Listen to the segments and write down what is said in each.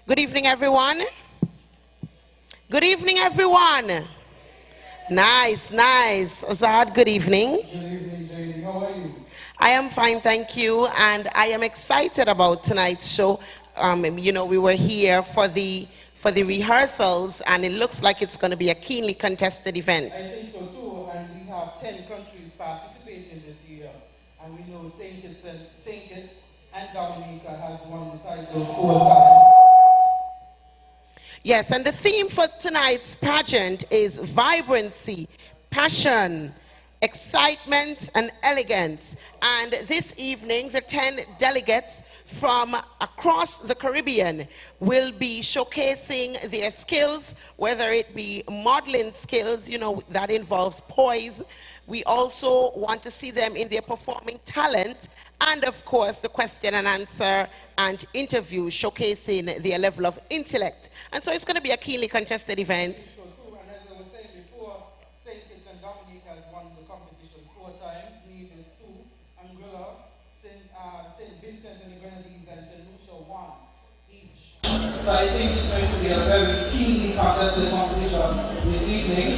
Good evening, everyone. Good evening, everyone. Nice, nice. Azad, good evening. Good evening, JD. How are you? I am fine, thank you, and I am excited about tonight's show. We were here for the rehearsals, and it looks like it's going to be a keenly contested event. I think so too, and we have 10 countries participating this year, and we know Saint Kitts and Dominica has won the title 4 times. Yes, and the theme for tonight's pageant is vibrancy, passion, excitement, and elegance. And this evening, the 10 delegates from across the Caribbean will be showcasing their skills, whether it be modeling skills, that involves poise. We also want to see them in their performing talent, and of course the question and answer and interview showcasing their level of intellect. And so it's going to be a keenly contested event. So too, and as I was saying before, St. Kitts and Dominica has won the competition 4 times, Nevis 2, Anguilla, St. Vincent and the Grenadines, and St. Lucia once each. So I think it's going to be a very keenly contested competition this evening.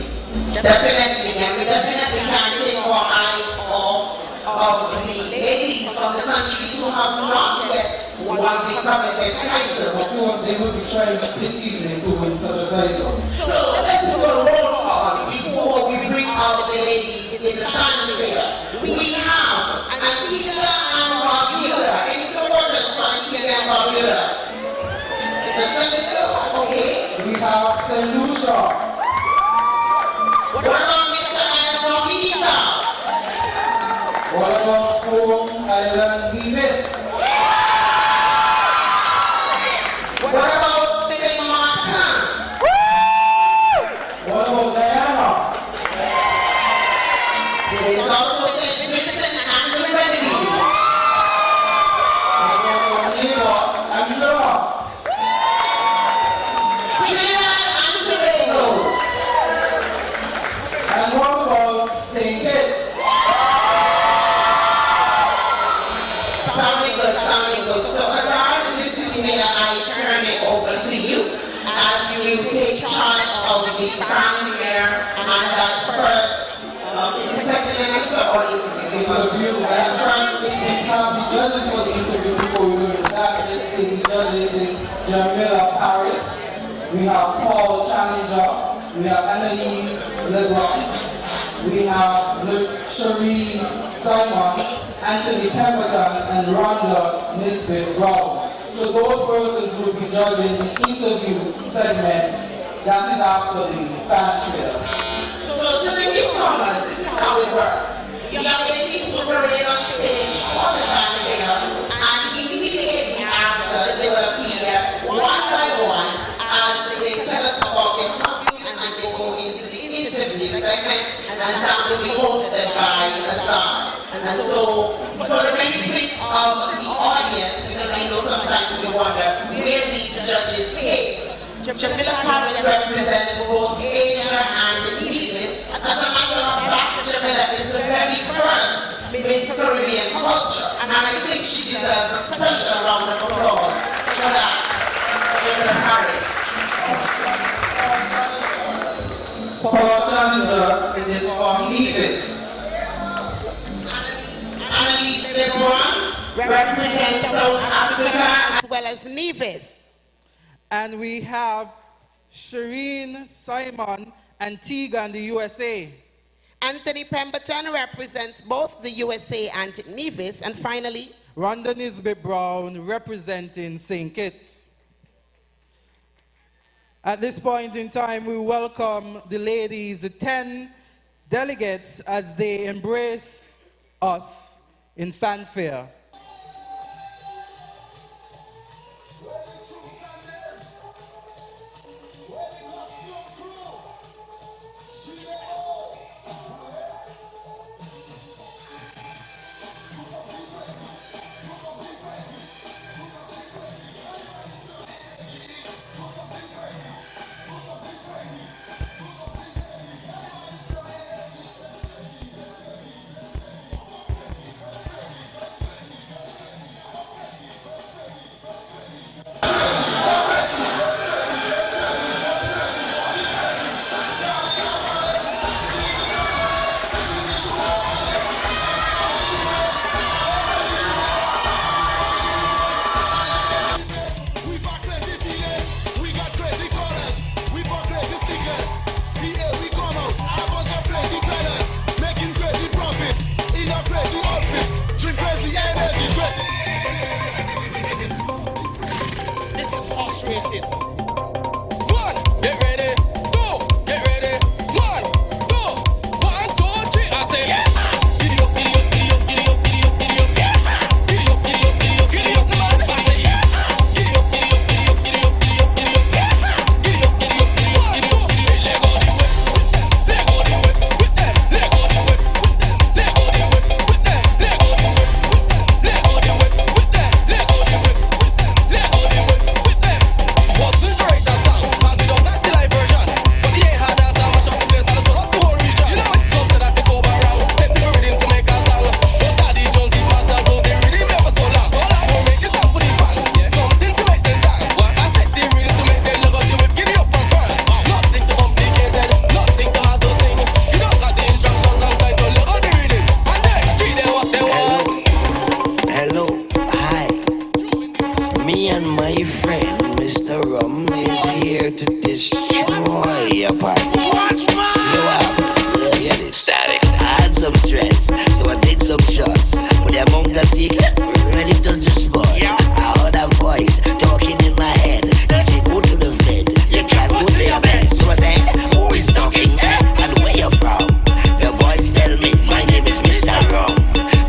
Definitely, and we definitely can't take our eyes off of the ladies from the countries who have not yet won the coveted title. Of course, they will be trying this evening to win such a title. So let's do a roll call before we bring out the ladies in the fanfare. We have Antigua and Barbuda. Any supporters for Antigua and Barbuda? Just a little, okay. We have St. Lucia. What about Vincent and Dominica? What about home island Nevis? What about St. Martin? What about Guyana? There is also St. Vincent and the Grenadines. What about our neighbor Anguilla? Trinidad and Tobago. And what about St. Kitts? Sounding good, sounding good. So Azar, this is where I turn it over to you as you take charge of the fanfare and that first, is it question and answer or interview? Interview. And first, we have the judges for the interview before we go into that. Let's see, the judges is Jamila Paris. We have Paul Challenger. We have Annalise LeBron. We have Shireen Simon, Anthony Pemberton, and Rhonda Nisbet Brown. So those persons will be judging the interview segment that is after the fanfare. So to the newcomers, this is how it works. Young ladies will parade on stage for the fanfare, and immediately after they will appear one by one as they tell us about their costume and they go into the interview segment, and that will be hosted by Azar. And so, for the benefit of the audience, because I know sometimes we wonder where these judges came, Jamila Paris represents both Asia and Nevis. As a matter of fact, Jamila is the very first Miss Caribbean culture, and I think she deserves a special round of applause for that. Jamila Paris. Paul Challenger, it is from Nevis. Annalise Lebron represents South Africa as well as Nevis. And we have Shireen Simon, Antigua and the USA. Anthony Pemberton represents both the USA and Nevis. And finally, Rhonda Nisbet Brown representing St. Kitts. At this point in time, we welcome the ladies, the 10 delegates, as they embrace us in fanfare. voluptuous. With a monga tick, ready to just boy. I heard a voice talking in my head. He said, go to the vet, you can't go to your bed. So I said, who is talking, and where you from? The voice tell me, my name is Mr. Rum.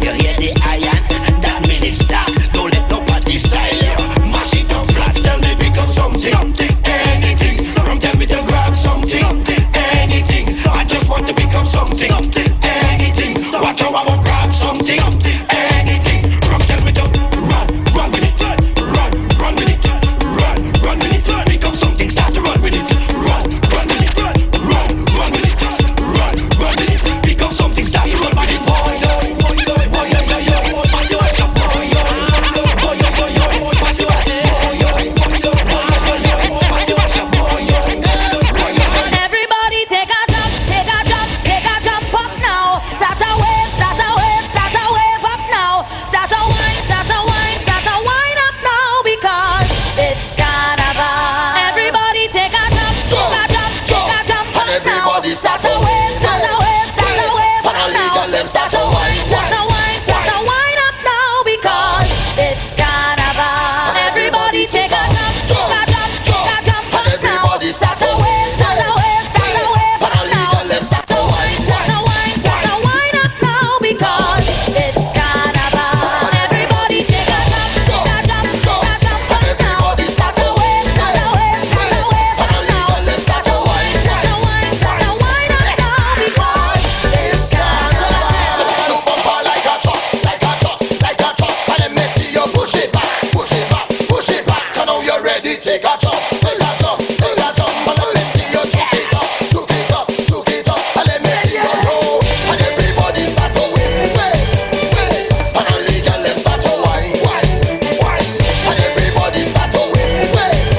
You hear the iron, that means it's start. Don't let nobody style you. Mash it up flat, tell me pick up something. Something, anything. From tell me to grab something. Something, anything. I just want to pick up something. Something, anything. Watch how I go grab something. Something, anything. From tell me to run with it. Run with it. Run with it. Pick up something, start to run with it. Run with it. Run with it. Run with it. Pick up something, start to run with it. Everybody take a jump, take a jump, take a jump up now. Start a wave, start a wave, start a wave up now. Start a wine, start a wine, start a wine up now because it's carnival. Everybody take a jump, take a jump, take a jump up now. Start a wave, start a wave, start a wave up now. Start a wine, start a wine, start a wine up now because it's carnival. Everybody take a jump, take a jump, take a jump up now. Start a wave, start a wave, start a wave up now. Start a wine, start a wine, start a wine up now because it's carnival. Everybody take a jump, take a jump, take a jump up now. Start a wave, start a wave, start a wave up now. Start a wine, start a wine, start a wine up now because it's carnival. Jump up like a truck, like a truck, like a truck. And let me see you push it back, push it back, push it back. And now you're ready, take a jump, take a jump, take a jump. And let me see you shook it up, shook it up, shook it up. And let me see you roll. And everybody start to wave, wave. And all the girls them start to whine, whine, whine. And everybody start to wave, wave.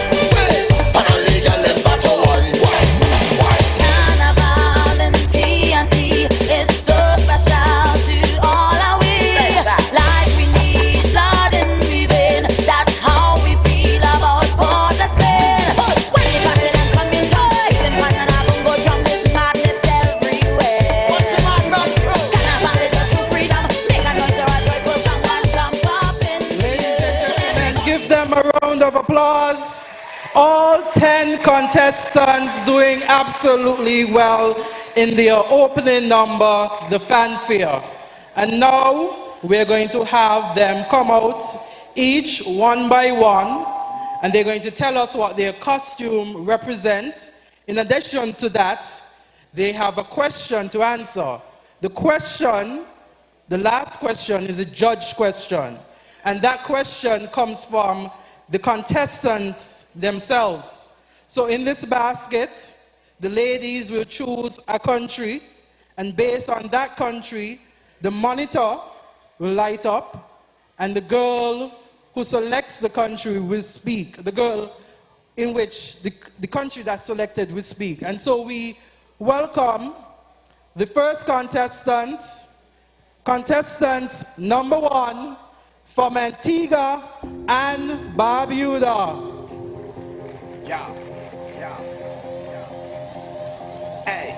And all the girls them start to whine, whine, whine. Carnival and TNT is so special to all our we. Like we need blood and breathing. That's how we feel about Port of Spain. When the party them come in toy, them man and I go drum this madness everywhere. Carnival is a true freedom. Make a noise or a joyful jump up in And give them a round of applause. All 10 contestants doing absolutely well in their opening number, the Fanfare. And now we're going to have them come out each one by one, and they're going to tell us what their costume represents. In addition to that, they have a question to answer. The question, the last question, is a judge question. And that question comes from the contestants themselves. So in this basket, the ladies will choose a country, and based on that country, the monitor will light up, and the girl who selects the country will speak. The girl in which the country that's selected will speak. And so we welcome the first contestant, contestant number 1 from Antigua and Barbuda. Yeah. Hey,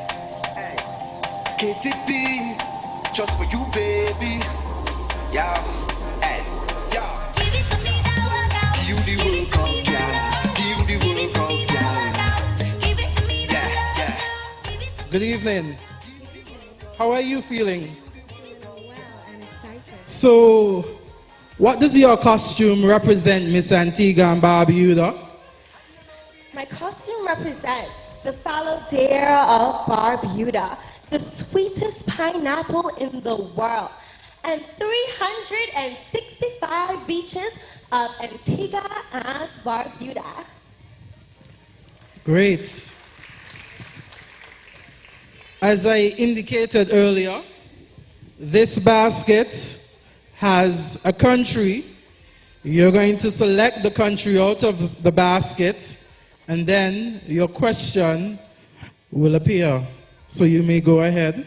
KTP, just for you, baby. Yeah, hey, yeah. Give it to me that workout. You the Give it to me World Cup, that yeah. You the Give it World to me Cup, yeah. that workout. Give it to me that Yeah, workout. Give it to me. Good evening. How are you feeling? Well, I'm excited. So, what does your costume represent, Miss Antigua and Barbuda? My costume represents the fallow deer of Barbuda, the sweetest pineapple in the world, and 365 beaches of Antigua and Barbuda. Great. As I indicated earlier, this basket has a country. You're going to select the country out of the basket, and then your question will appear. So you may go ahead.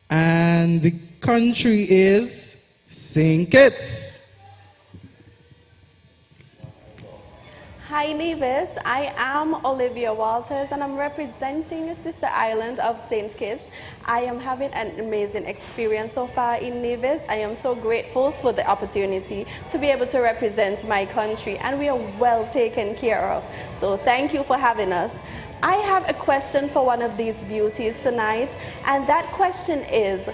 And the country is St. Kitts. Hi Nevis, I am Olivia Walters and I'm representing the sister island of St. Kitts. I am having an amazing experience so far in Nevis. I am so grateful for the opportunity to be able to represent my country, and we are well taken care of. So thank you for having us. I have a question for one of these beauties tonight, and that question is,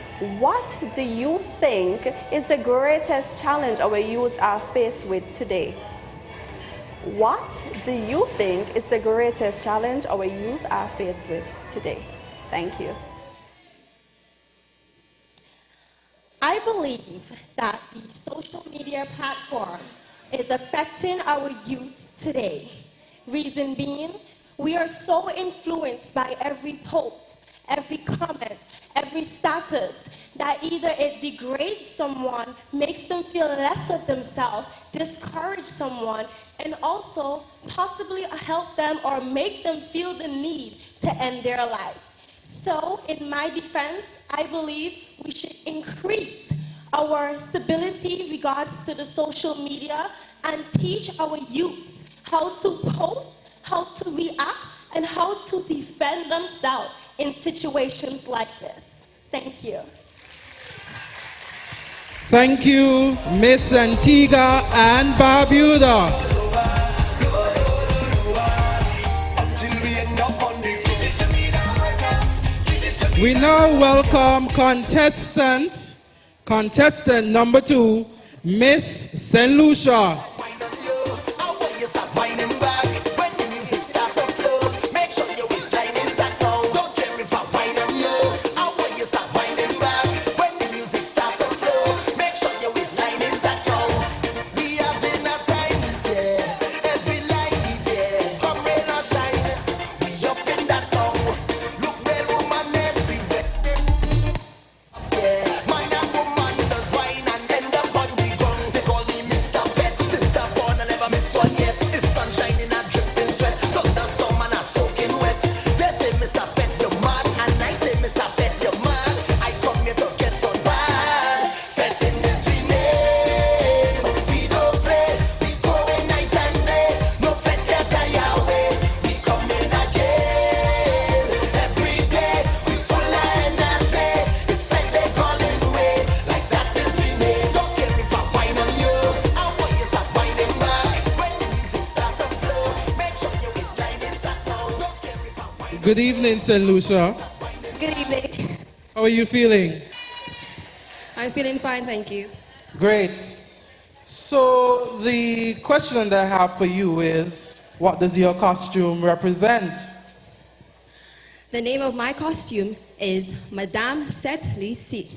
what do you think is the greatest challenge our youth are faced with today? What do you think is the greatest challenge our youth are faced with today? Thank you. I believe that the social media platform is affecting our youth today. Reason being, we are so influenced by every post, every comment, every status, that either it degrades someone, makes them feel less of themselves, discourage someone, and also possibly help them or make them feel the need to end their life. So, in my defense, I believe we should increase our stability regards to the social media and teach our youth how to post, how to react, and how to defend themselves in situations like this. Thank you. Thank you, Miss Antigua and Barbuda. We now welcome contestant number 2, Miss St. Lucia. Good evening, St. Lucia. Good evening. How are you feeling? I'm feeling fine, thank you. Great. So the question that I have for you is, what does your costume represent? The name of my costume is Madame Set Lisi.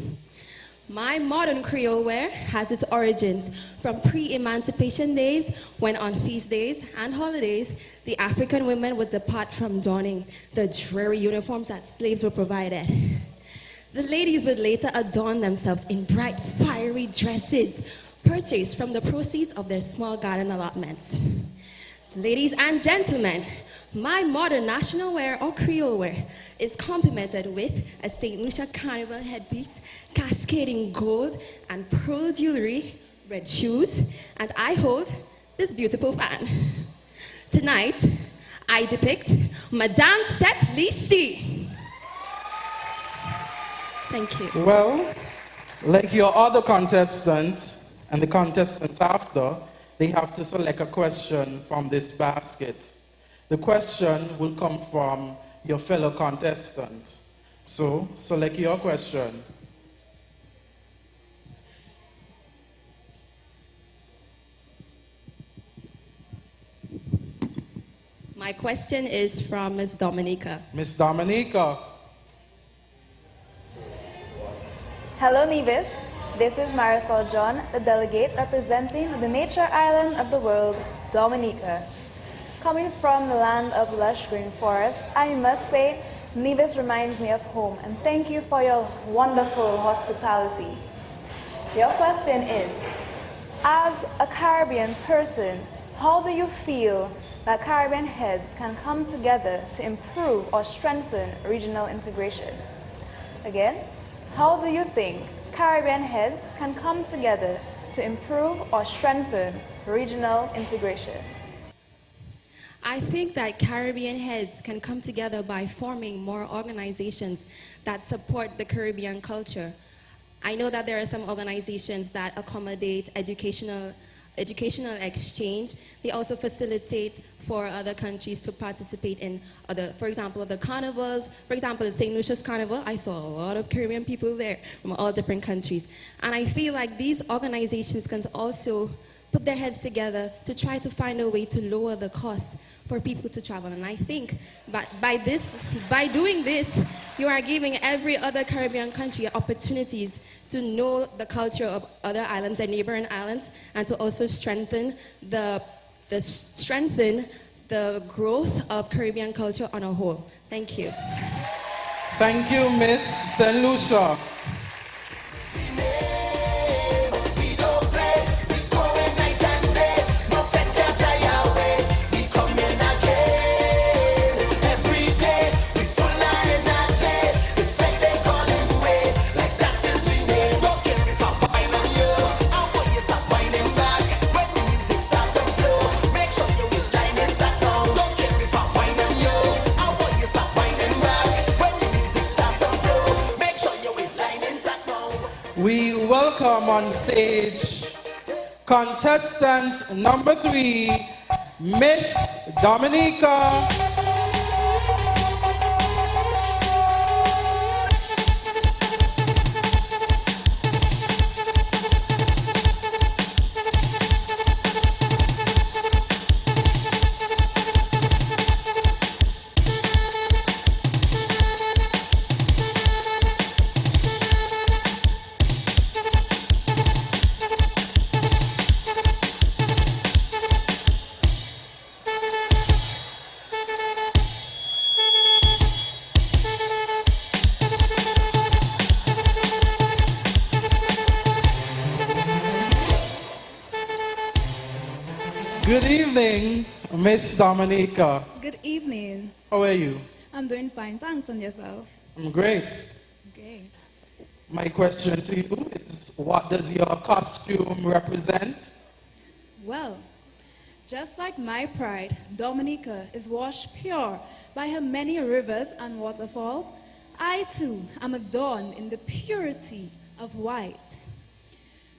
My modern Creole wear has its origins from pre-emancipation days, when on feast days and holidays, the African women would depart from donning the dreary uniforms that slaves were provided. The ladies would later adorn themselves in bright, fiery dresses purchased from the proceeds of their small garden allotments. Ladies and gentlemen, my modern national wear or Creole wear is complemented with a St. Lucia carnival headpiece, cascading gold and pearl jewelry, red shoes, and I hold this beautiful fan. Tonight, I depict Madame Set Lisi. Thank you. Well, like your other contestants and the contestants after, they have to select a question from this basket. The question will come from your fellow contestant. So, select your question. My question is from Ms. Dominica. Miss Dominica. Hello, Nevis. This is Marisol John, the delegate representing the nature island of the world, Dominica. Coming from the land of lush green forests, I must say, Nevis reminds me of home, and thank you for your wonderful hospitality. Your question is, as a Caribbean person, how do you feel that Caribbean heads can come together to improve or strengthen regional integration? Again, how do you think Caribbean heads can come together to improve or strengthen regional integration? I think that Caribbean heads can come together by forming more organizations that support the Caribbean culture. I know that there are some organizations that accommodate educational exchange. They also facilitate for other countries to participate in other, for example, the carnivals. For example, at St. Lucia's Carnival, I saw a lot of Caribbean people there from all different countries. And I feel like these organizations can also put their heads together to try to find a way to lower the costs for people to travel. And I think that by doing this, you are giving every other Caribbean country opportunities to know the culture of other islands and neighboring islands, and to also strengthen the growth of Caribbean culture on a whole. Thank you. Thank you, Miss St. Lucia. We welcome on stage contestant number 3, Miss Dominica. Good evening, Miss Dominica. Good evening. How are you? I'm doing fine, thanks, and yourself? I'm great. Okay. My question to you is, what does your costume represent? Well, just like my pride, Dominica is washed pure by her many rivers and waterfalls. I too am adorned in the purity of white.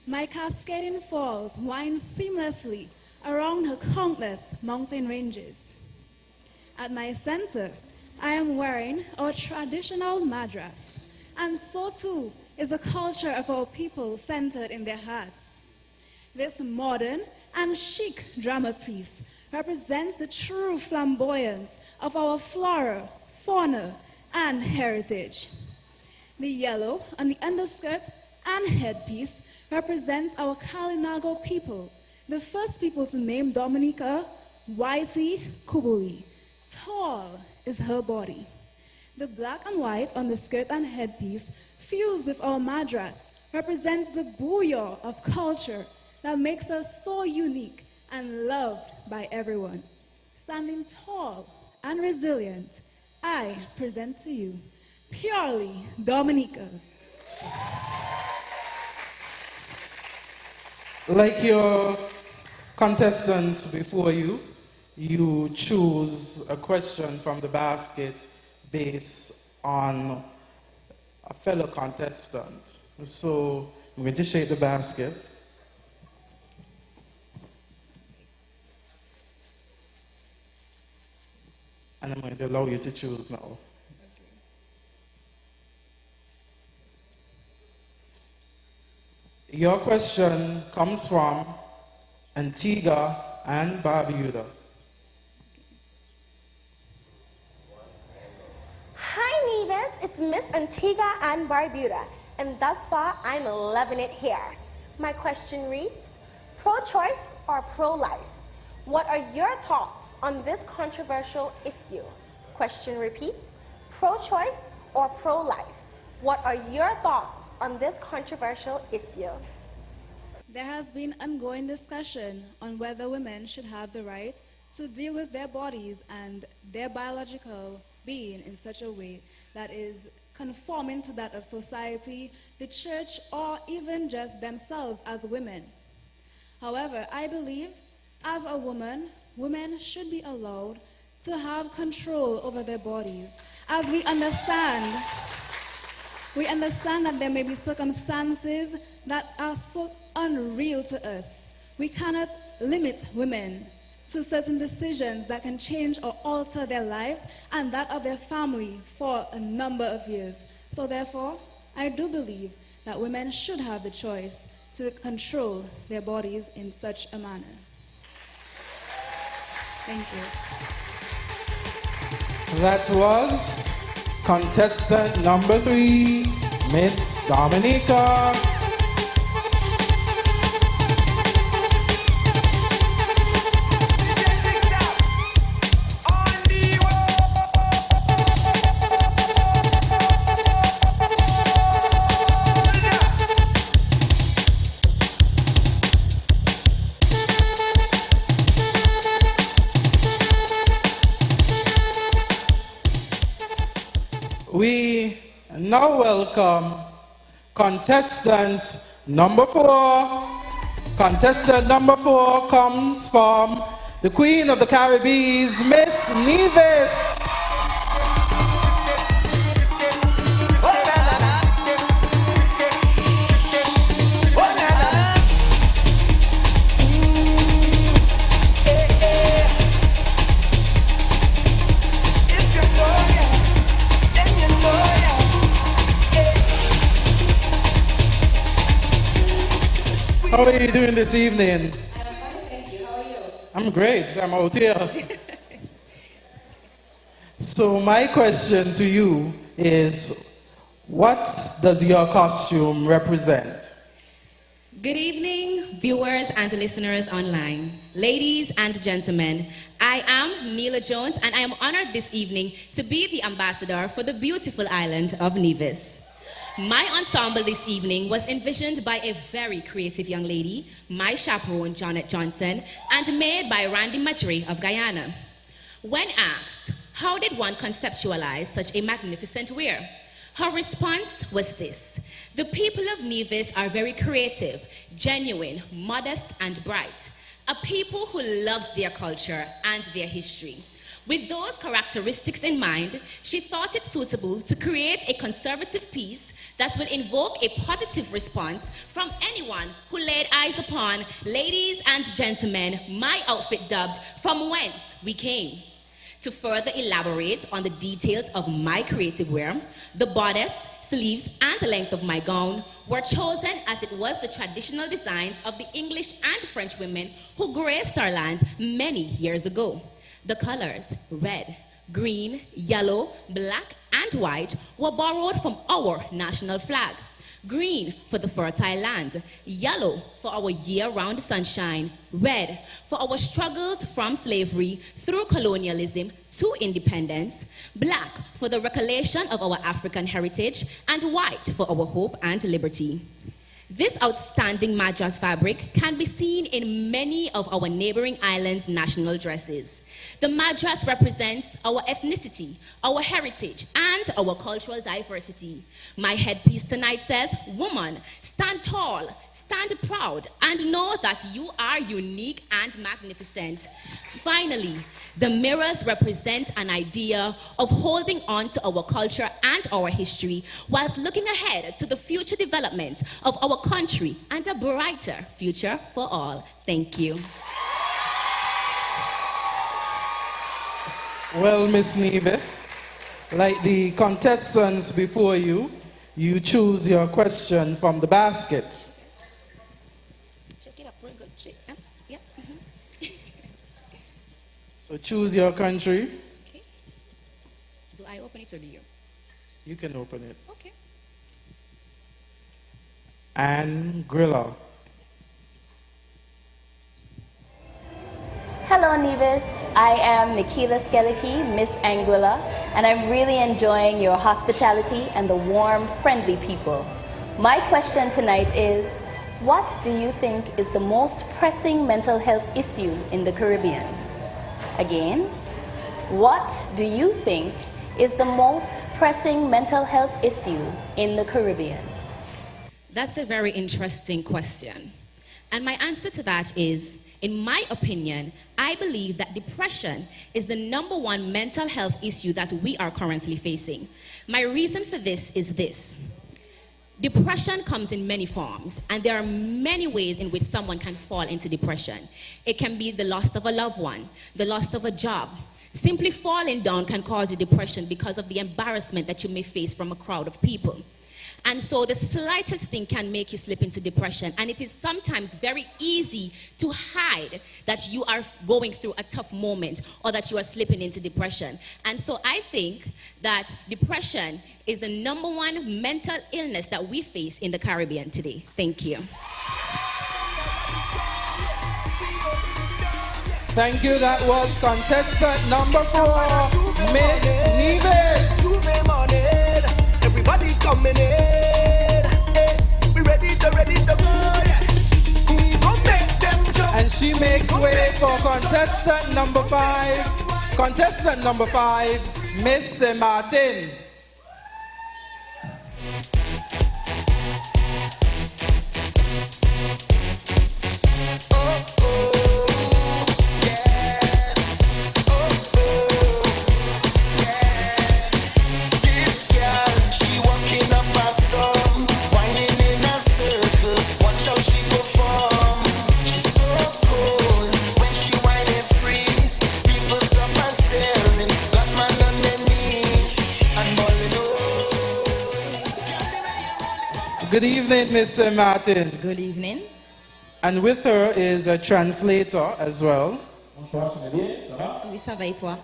My cascading falls wind seamlessly around her countless mountain ranges. At my center, I am wearing our traditional madras, and so too is the culture of our people centered in their hearts. This modern and chic drama piece represents the true flamboyance of our flora, fauna, and heritage. The yellow on the underskirt and headpiece represents our Kalinago people, the first people to name Dominica Whitey Kubuli. Tall is her body. The black and white on the skirt and headpiece, fused with our madras, represents the bouillon of culture that makes us so unique and loved by everyone. Standing tall and resilient, I present to you purely Dominica. Like your contestants before you, you choose a question from the basket based on a fellow contestant. So I'm going to shake the basket. And I'm going to allow you to choose now. Your question comes from Antigua and Barbuda. Hi Nevis, it's Miss Antigua and Barbuda, and thus far I'm loving it here. My question reads, pro-choice or pro-life? What are your thoughts on this controversial issue? Question repeats, pro-choice or pro-life? What are your thoughts on this controversial issue? There has been ongoing discussion on whether women should have the right to deal with their bodies and their biological being in such a way that is conforming to that of society, the church, or even just themselves as women. However, I believe As a woman, women should be allowed to have control over their bodies. As we understand that there may be circumstances that are so unreal to us. We cannot limit women to certain decisions that can change or alter their lives and that of their family for a number of years. So therefore, I do believe that women should have the choice to control their bodies in such a manner. Thank you. That was contestant number 3, Miss Dominica. We now welcome contestant number 4. Contestant number 4 comes from the Queen of the Caribbean, Miss Nevis. How are you doing this evening? I'm fine, thank you. How are you? I'm great. I'm out here. So my question to you is, what does your costume represent? Good evening, viewers and listeners online. Ladies and gentlemen, I am Neela Jones, and I am honored this evening to be the ambassador for the beautiful island of Nevis. My ensemble this evening was envisioned by a very creative young lady, my chaperone, Janet Johnson, and made by Randy Madre of Guyana. When asked, how did one conceptualize such a magnificent wear? Her response was this: the people of Nevis are very creative, genuine, modest, and bright. A people who loves their culture and their history. With those characteristics in mind, she thought it suitable to create a conservative piece that will invoke a positive response from anyone who laid eyes upon, ladies and gentlemen, my outfit dubbed From Whence We Came. To further elaborate on the details of my creative wear, the bodice, sleeves, and the length of my gown were chosen as it was the traditional designs of the English and French women who graced our lands many years ago. The colors, red, green, yellow, black, and white, were borrowed from our national flag. Green for the fertile land, yellow for our year-round sunshine, red for our struggles from slavery through colonialism to independence, black for the recollection of our African heritage, and white for our hope and liberty. This outstanding Madras fabric can be seen in many of our neighboring islands' national dresses. The Madras represents our ethnicity, our heritage, and our cultural diversity. My headpiece tonight says, woman, stand tall, stand proud, and know that you are unique and magnificent. Finally, the mirrors represent an idea of holding on to our culture and our history whilst looking ahead to the future development of our country and a brighter future for all. Thank you. Well, Miss Nevis, like the contestants before you, you choose your question from the basket. Check it up real good. Check. Yep. So choose your country. Okay. Do I open it or do you? You can open it. Okay. Anguilla. Hello Nevis, I am Nikila Skeliki, Miss Anguilla, and I'm really enjoying your hospitality and the warm, friendly people. My question tonight is, what do you think is the most pressing mental health issue in the Caribbean? Again, what do you think is the most pressing mental health issue in the Caribbean? That's a very interesting question. And my answer to that is, In my opinion, I believe that depression is the #1 mental health issue that we are currently facing. My reason for this is this. Depression comes in many forms, and there are many ways in which someone can fall into depression. It can be the loss of a loved one, the loss of a job. Simply falling down can cause you depression because of the embarrassment that you may face from a crowd of people. And so the slightest thing can make you slip into depression, and it is sometimes very easy to hide that you are going through a tough moment or that you are slipping into depression. And so I think that depression is the #1 mental illness that we face in the Caribbean today. Thank you. Thank you. That was contestant number 4, Miss Nevis. Everybody coming in. We ready to go. We gon' make them jump. And she makes way for contestant number 5. Contestant number 5, Miss Martin. Good evening, Miss Martin. Good evening. And with her is a translator as well. Oui, ça va et toi?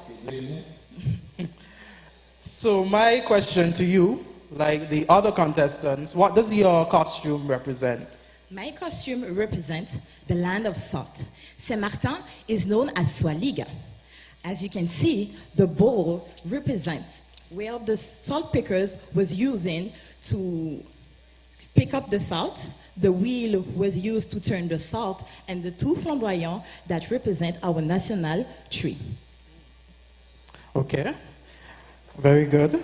So my question to you, like the other contestants, what does your costume represent? My costume represents the land of salt. Saint Martin is known as Swaliga. As you can see, the bowl represents where the salt pickers was using to pick up the salt, the wheel was used to turn the salt, and the 2 flamboyants that represent our national tree. Okay, very good.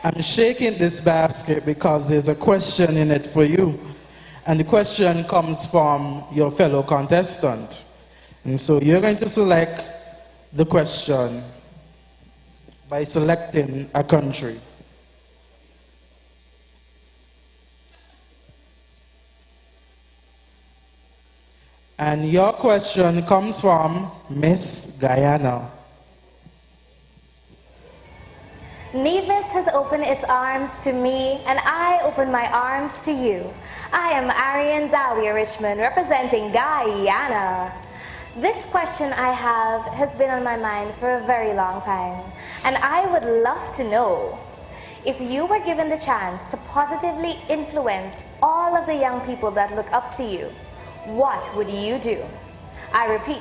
I'm shaking this basket because there's a question in it for you. And the question comes from your fellow contestant. And so you're going to select the question by selecting a country. And your question comes from Miss Guyana. Nevis has opened its arms to me, and I open my arms to you. I am Arian Dahlia Richmond, representing Guyana. This question I have has been on my mind for a very long time, and I would love to know, if you were given the chance to positively influence all of the young people that look up to you, what would you do? I repeat,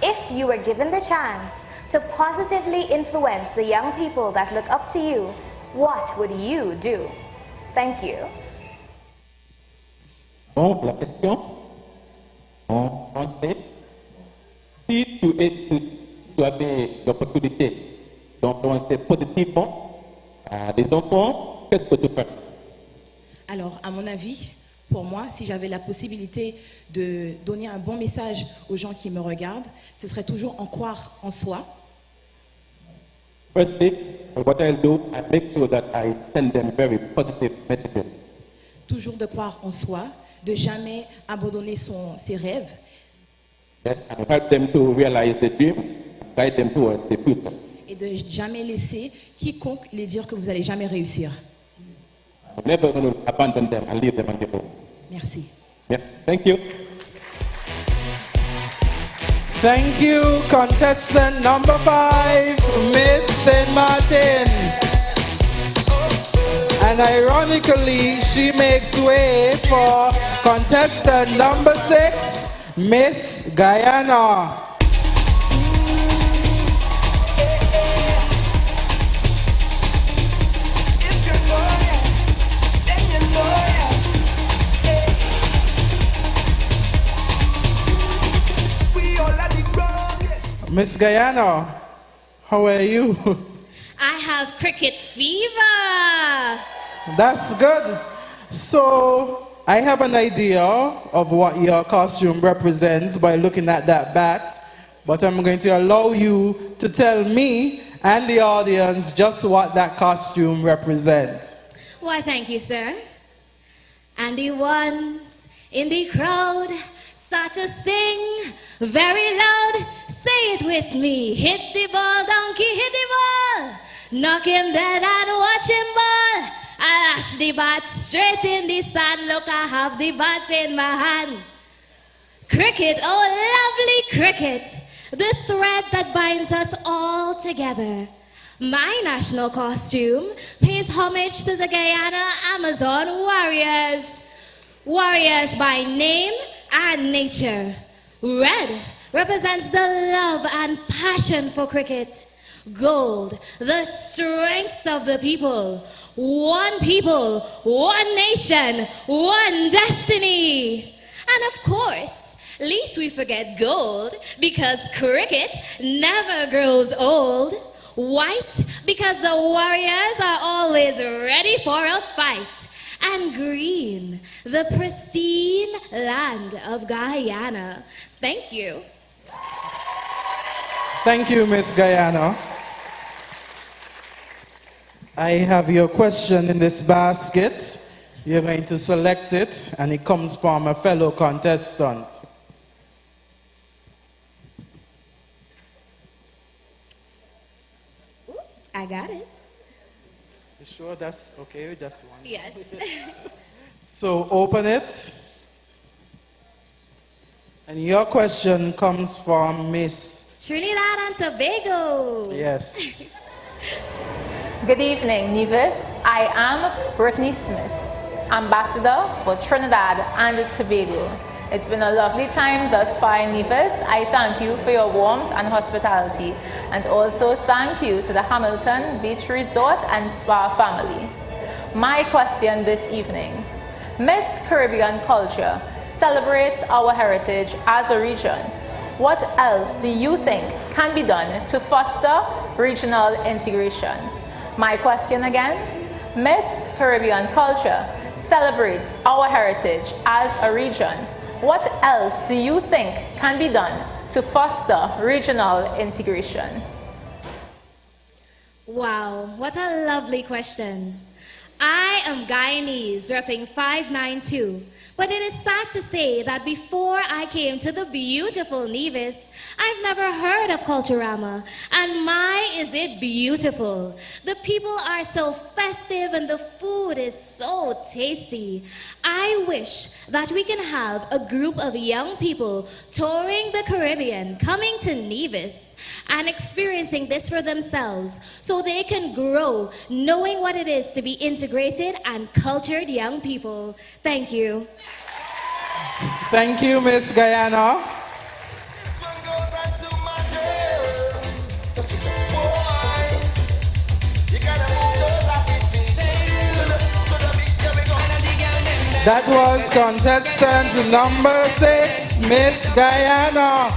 if you were given the chance to positively influence the young people that look up to you, what would you do? Thank you. Donc, la question en français, si tu avais l'opportunité d'influencer positivement des enfants, qu'est-ce que tu ferais? Alors, à mon avis, pour moi, si j'avais la possibilité de donner un bon message aux gens qui me regardent, ce serait toujours en croire en soi. Firstly, what I'll do, I make sure that I send them very positive messages. Toujours de croire en soi, de jamais abandonner ses rêves. Yes, and help them to realize the dream, guide them towards the future. Et de jamais laisser quiconque les dire que vous n'allez jamais réussir. I'm never going to abandon them and leave them on their own. Merci. Yes, thank you. Thank you, contestant number 5, Miss Saint Martin. And ironically, she makes way for contestant number 6, Miss Guyana. Miss Guyana, how are you? I have cricket fever. That's good. So, I have an idea of what your costume represents by looking at that bat, but I'm going to allow you to tell me and the audience just what that costume represents. Why, thank you, sir. And the ones in the crowd start to sing very loud. Say it with me. Hit the ball, donkey, hit the ball. Knock him dead and watch him ball. I lash the bat straight in the sand. Look, I have the bat in my hand. Cricket, oh lovely cricket, the thread that binds us all together. My national costume pays homage to the Guyana Amazon warriors. Warriors by name and nature. Red represents the love and passion for cricket. Gold, the strength of the people. One people, one nation, one destiny. And of course, least we forget gold, because cricket never grows old. White, because the warriors are always ready for a fight. And green, the pristine land of Guyana. Thank you. Thank you, Miss Guyana. I have your question in this basket. You're going to select it, and it comes from a fellow contestant. I got it. You sure that's okay? Just one. Yes. So open it. And your question comes from Miss Trinidad and Tobago. Yes. Good evening, Nevis. I am Brittany Smith, Ambassador for Trinidad and Tobago. It's been a lovely time thus far in Nevis. I thank you for your warmth and hospitality, and also thank you to the Hamilton Beach Resort and Spa family. My question this evening: Miss Caribbean culture celebrates our heritage as a region. What else do you think can be done to foster regional integration? My question again: Miss Caribbean culture celebrates our heritage as a region. What else do you think can be done to foster regional integration? Wow, what a lovely question. I am Guyanese, repping 592. But it is sad to say that before I came to the beautiful Nevis, I've never heard of Culturama. And my, is it beautiful. The people are so festive and the food is so tasty. I wish that we can have a group of young people touring the Caribbean, coming to Nevis, and experiencing this for themselves so they can grow knowing what it is to be integrated and cultured young people. Thank you. Thank you, Miss Guyana. That was contestant number 6, Miss Guyana.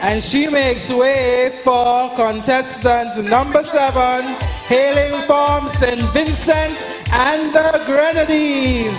And she makes way for contestant number 7, hailing from St. Vincent and the Grenadines.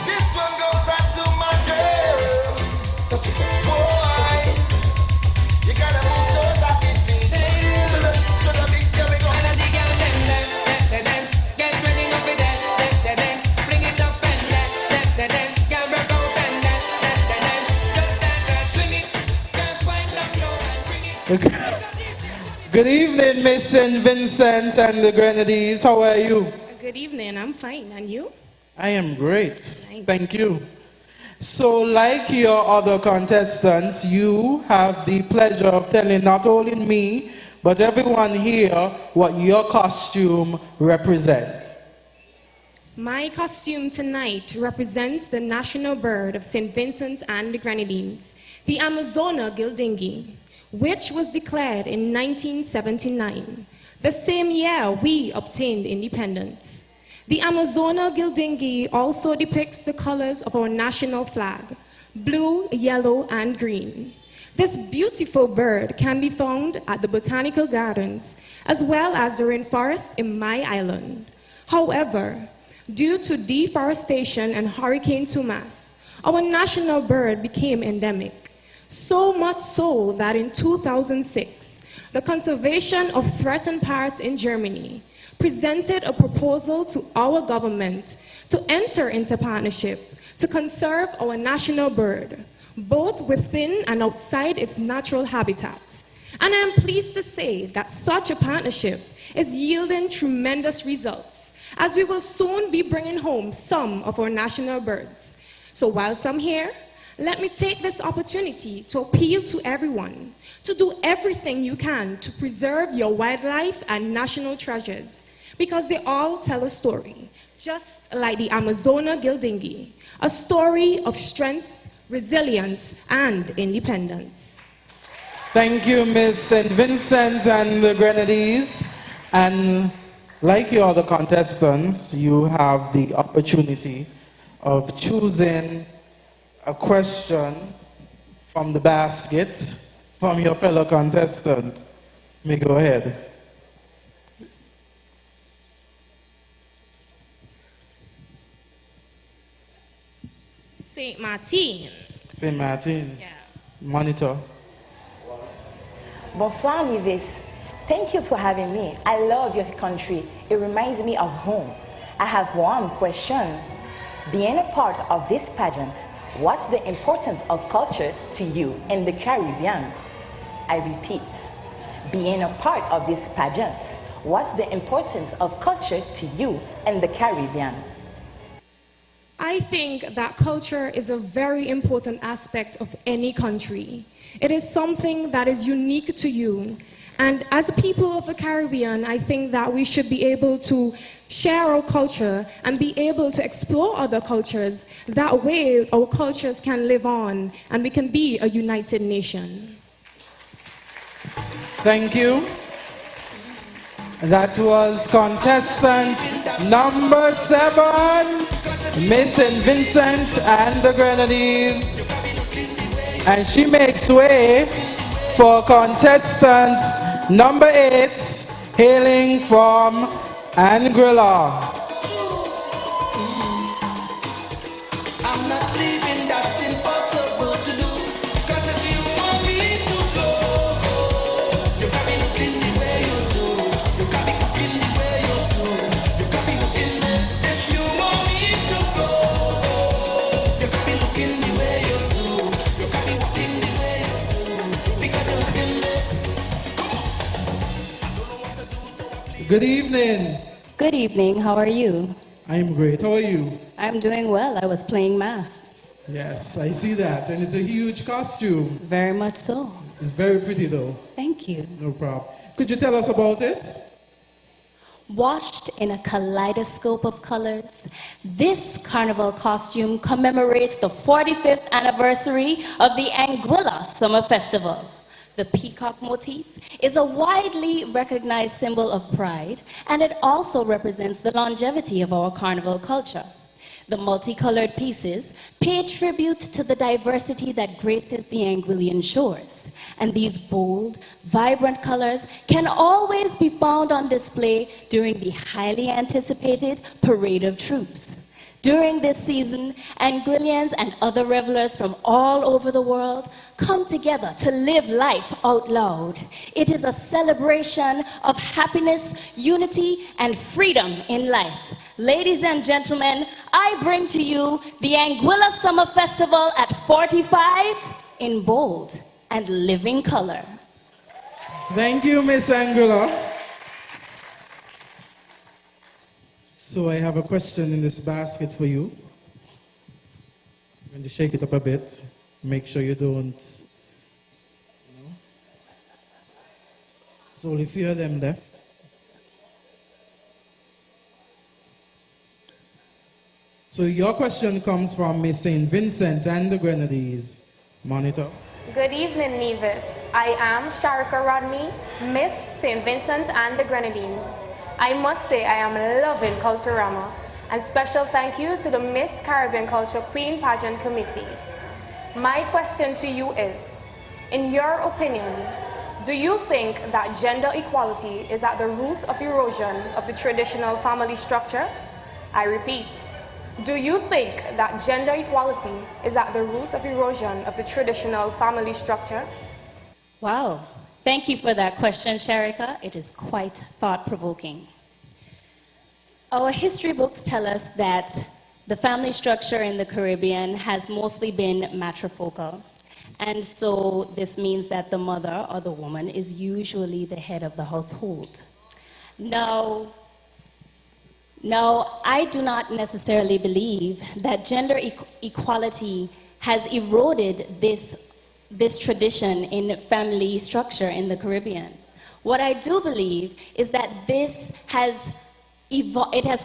Good evening, Miss St. Vincent and the Grenadines. How are you? Good evening, I'm fine. And you? I am great. Thank you. So, like your other contestants, you have the pleasure of telling not only me, but everyone here what your costume represents. My costume tonight represents the national bird of St. Vincent and the Grenadines, the Amazona gildingi, which was declared in 1979, the same year we obtained independence. The Amazona gildingi also depicts the colors of our national flag, blue, yellow, and green. This beautiful bird can be found at the botanical gardens, as well as the rainforest in my island. However, due to deforestation and Hurricane Tumas, our national bird became endemic. So much so that in 2006, the Conservation of Threatened Parrots in Germany presented a proposal to our government to enter into partnership to conserve our national bird, both within and outside its natural habitat. And I am pleased to say that such a partnership is yielding tremendous results, as we will soon be bringing home some of our national birds. So whilst I'm here, let me take this opportunity to appeal to everyone to do everything you can to preserve your wildlife and national treasures, because they all tell a story, just like the Amazona gildingi, a story of strength, resilience, and independence. Thank you, Miss St. Vincent and the Grenadines. And like your other contestants, you have the opportunity of choosing a question from the basket from your fellow contestant. May go ahead. Saint Martin. Saint Martin. Yeah. Monitor. Bonsoir, Nevis. Thank you for having me. I love your country. It reminds me of home. I have one question. Being a part of this pageant, what's the importance of culture to you in the Caribbean? I repeat, being a part of this pageant, what's the importance of culture to you in the Caribbean? I think that culture is a very important aspect of any country. It is something that is unique to you. And as a people of the Caribbean, I think that we should be able to share our culture and be able to explore other cultures. That way, our cultures can live on and we can be a united nation. Thank you. That was contestant number 7, Miss St. Vincent and the Grenadines. And she makes way for contestant number 8, hailing from Anguilla. I'm not leaving, that's impossible to do. 'Cause if you want me to go, you got me looking the way you do. You got me cooking the way you do. You got me looking. If you want me to go, you got me looking the way you do. You got me walking the way you do. Because you're looking. Good evening. Good evening, how are you? I'm great. How are you? I'm doing well. I was playing mass. Yes, I see that. And it's a huge costume. Very much so. It's very pretty though. Thank you. No problem. Could you tell us about it? Washed in a kaleidoscope of colors, this carnival costume commemorates the 45th anniversary of the Anguilla Summer Festival. The peacock motif is a widely recognized symbol of pride, and it also represents the longevity of our carnival culture. The multicolored pieces pay tribute to the diversity that graces the Anguillan shores, and these bold, vibrant colors can always be found on display during the highly anticipated Parade of Troops. During this season, Anguillians and other revelers from all over the world come together to live life out loud. It is a celebration of happiness, unity, and freedom in life. Ladies and gentlemen, I bring to you the Anguilla Summer Festival at 45 in bold and living color. Thank you, Miss Anguilla. So I have a question in this basket for you. I'm going to shake it up a bit. Make sure you don't, There's only 3 of them left. So your question comes from Miss St. Vincent and the Grenadines. Monitor. Good evening, Nevis. I am Sharika Rodney, Miss St. Vincent and the Grenadines. I must say I am loving Culturama, and special thank you to the Miss Caribbean Culture Queen Pageant Committee. My question to you is, in your opinion, do you think that gender equality is at the root of erosion of the traditional family structure? I repeat, do you think that gender equality is at the root of erosion of the traditional family structure? Wow, thank you for that question, Sharika. It is quite thought-provoking. Our history books tell us that the family structure in the Caribbean has mostly been matrifocal. And so this means that the mother or the woman is usually the head of the household. Now, I do not necessarily believe that gender equality has eroded this tradition in family structure in the Caribbean. What I do believe is that this has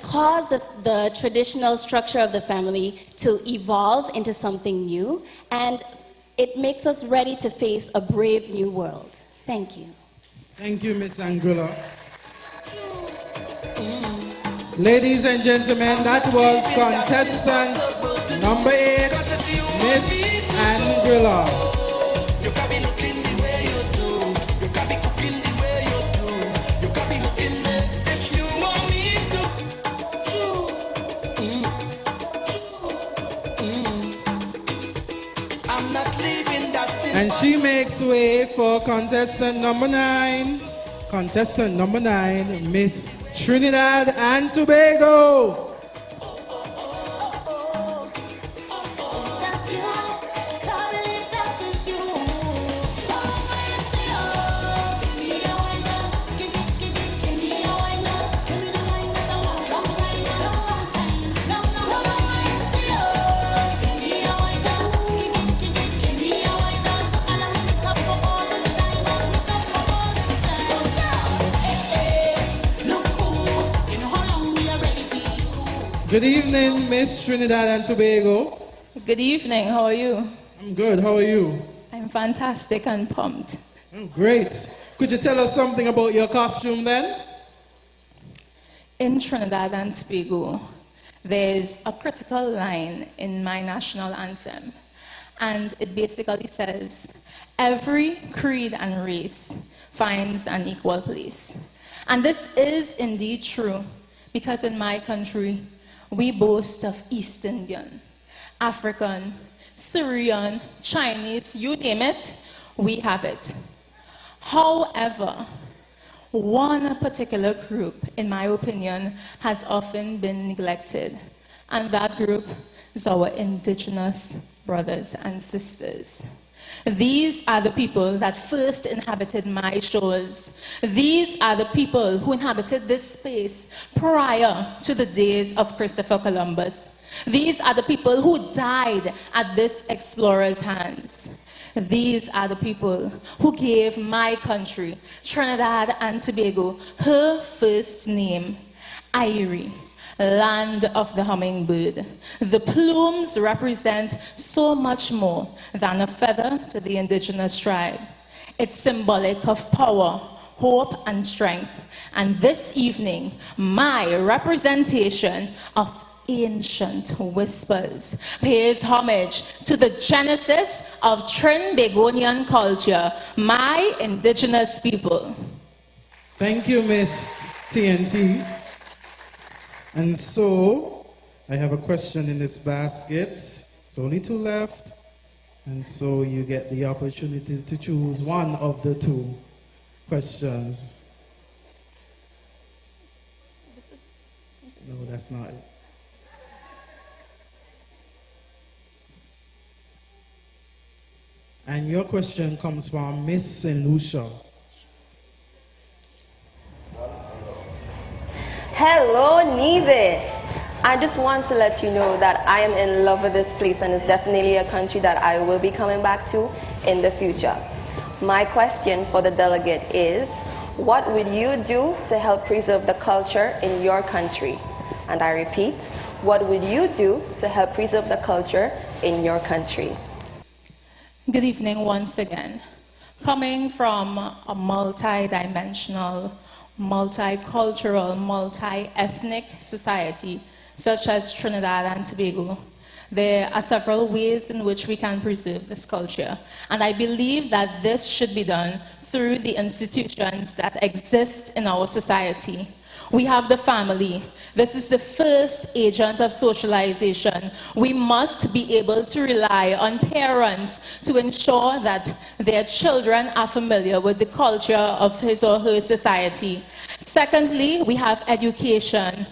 caused the traditional structure of the family to evolve into something new, and it makes us ready to face a brave new world. Thank you. Thank you, Miss Anguilla. Ladies and gentlemen, that was contestant number 8, Miss Anguilla. And she makes way for contestant number 9. Contestant number 9, Miss Trinidad and Tobago. Good evening, Miss Trinidad and Tobago. Good evening, how are you? I'm good, how are you? I'm fantastic and pumped. Oh, great. Could you tell us something about your costume then? In Trinidad and Tobago, there's a critical line in my national anthem, and it basically says, every creed and race finds an equal place. And this is indeed true, because in my country, we boast of East Indian, African, Syrian, Chinese, you name it, we have it. However, one particular group, in my opinion, has often been neglected, and that group is our indigenous brothers and sisters. These are the people that first inhabited my shores. These are the people who inhabited this space prior to the days of Christopher Columbus. These are the people who died at this explorer's hands. These are the people who gave my country, Trinidad and Tobago, her first name, Irie, land of the hummingbird. The plumes represent so much more than a feather to the indigenous tribe. It's symbolic of power, hope, and strength. And this evening, my representation of ancient whispers pays homage to the genesis of Trinbagonian culture, my indigenous people. Thank you, Miss TNT. And so, I have a question in this basket. It's only 2 left. And so you get the opportunity to choose one of the 2 questions. No, that's not it. And your question comes from Miss Lucia. Hello, Nevis. I just want to let you know that I am in love with this place, and it's definitely a country that I will be coming back to in the future. My question for the delegate is, what would you do to help preserve the culture in your country? And I repeat, what would you do to help preserve the culture in your country? Good evening once again. Coming from a multi-dimensional, multicultural, multi-ethnic society such as Trinidad and Tobago, there are several ways in which we can preserve this culture. And I believe that this should be done through the institutions that exist in our society. We have the family. This is the first agent of socialization. We must be able to rely on parents to ensure that their children are familiar with the culture of his or her society. Secondly, we have education.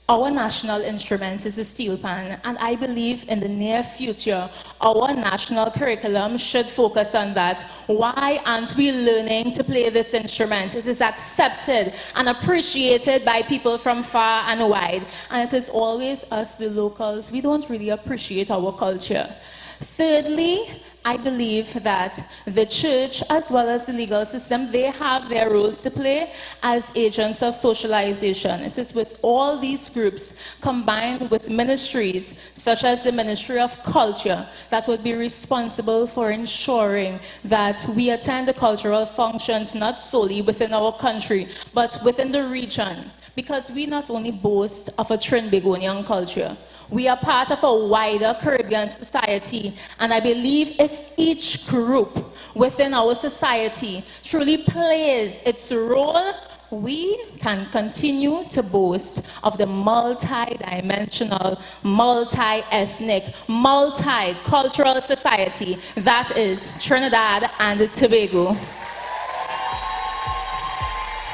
Our national instrument is the steel pan, and I believe in the near future, our national curriculum should focus on that. Why aren't we learning to play this instrument? It is accepted and appreciated by people from far and wide, and it is always us, the locals, we don't really appreciate our culture. Thirdly, I believe that the church, as well as the legal system, they have their roles to play as agents of socialization. It is with all these groups, combined with ministries, such as the Ministry of Culture, that would be responsible for ensuring that we attend the cultural functions not solely within our country, but within the region. Because we not only boast of a Trinbagonian culture, we are part of a wider Caribbean society, and I believe if each group within our society truly plays its role, we can continue to boast of the multi-dimensional, multi-ethnic, multicultural society that is Trinidad and Tobago.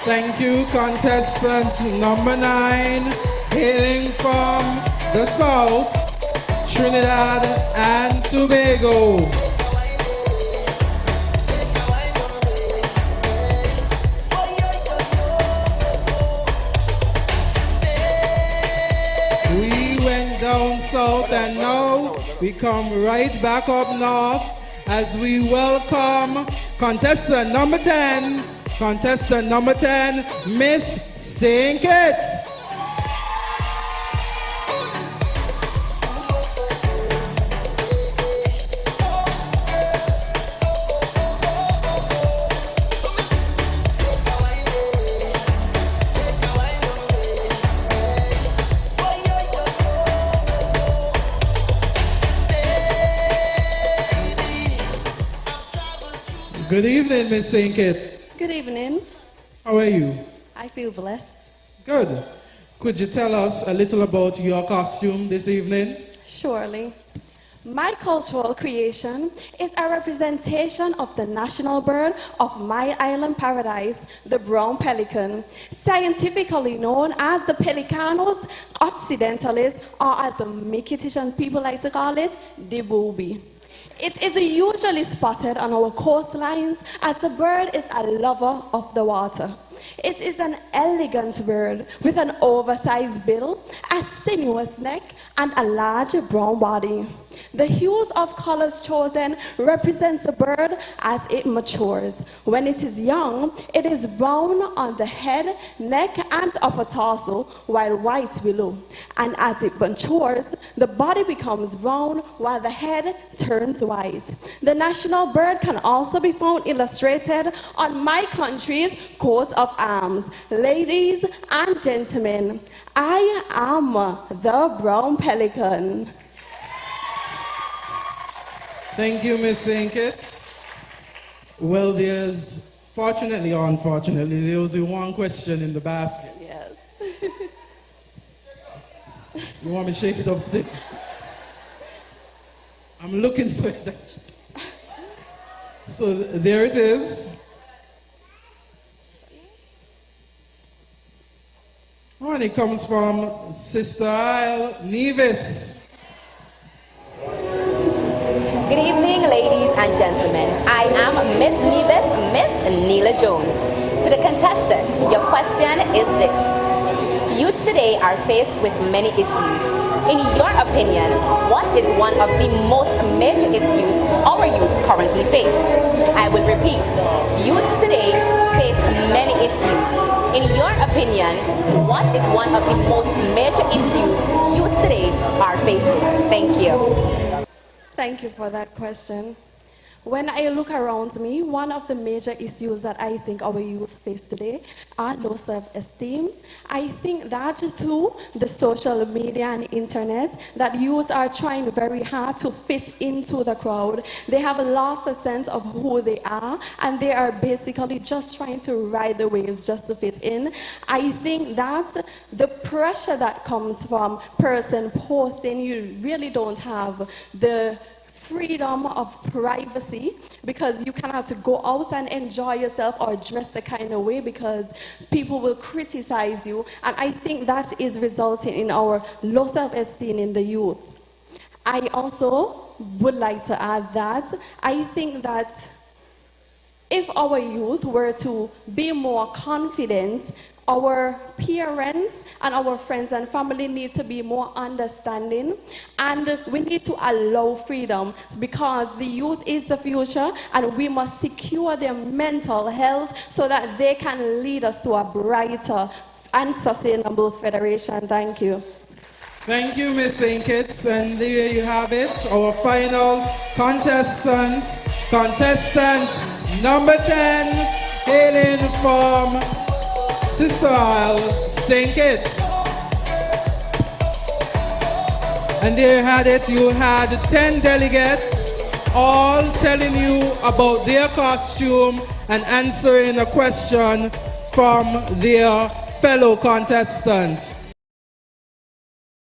Thank you, contestant number 9, hailing from the South, Trinidad and Tobago. We went down south and now we come right back up north as we welcome contestant number 10, Miss St. Kitts. Good evening, Miss St. Kitts. Good evening. How are you? I feel blessed. Good. Could you tell us a little about your costume this evening? Surely. My cultural creation is a representation of the national bird of my island paradise, the brown pelican, scientifically known as the Pelicanus occidentalis, or as the Mikititian people like to call it, the booby. It is usually spotted on our coastlines as the bird is a lover of the water. It is an elegant bird with an oversized bill, a sinuous neck, and a large brown body. The hues of colors chosen represents the bird as it matures. When it is young, it is brown on the head, neck, and upper torso, while white below. And as it matures, the body becomes brown while the head turns white. The national bird can also be found illustrated on my country's coat of arms. Ladies and gentlemen, I am the brown pelican. Thank you, Miss St. Kitts. Well, there's, fortunately or unfortunately, there's one question in the basket. Yes. You want me to shake it up still? I'm looking for that. So there it is. Oh, and it comes from Sister Isle, Nevis. Good evening, ladies and gentlemen. I am Miss Nevis, Miss Neela Jones. To the contestant, your question is this. Youth today are faced with many issues. In your opinion, what is one of the most major issues our youth currently face? I will repeat. Youth today face many issues. In your opinion, what is one of the most major issues youth today are facing? Thank you. Thank you for that question. When I look around me, one of the major issues that I think our youth face today are low self-esteem. I think that through the social media and internet, that youth are trying very hard to fit into the crowd. They have lost a sense of who they are, and they are basically just trying to ride the waves just to fit in. I think that the pressure that comes from person posting, you really don't have the freedom of privacy, because you cannot go out and enjoy yourself or dress the kind of way because people will criticize you. And I think that is resulting in our low self-esteem in the youth. I also would like to add that I think that if our youth were to be more confident, our parents and our friends and family need to be more understanding, and we need to allow freedom, because the youth is the future and we must secure their mental health so that they can lead us to a brighter and sustainable federation. Thank you. Thank you, Miss St. Kitts. And there you have it, our final contestant number 10, hailing from Sister Isle, St. Kitts. And there you had it, you had 10 delegates, all telling you about their costume and answering a question from their fellow contestants.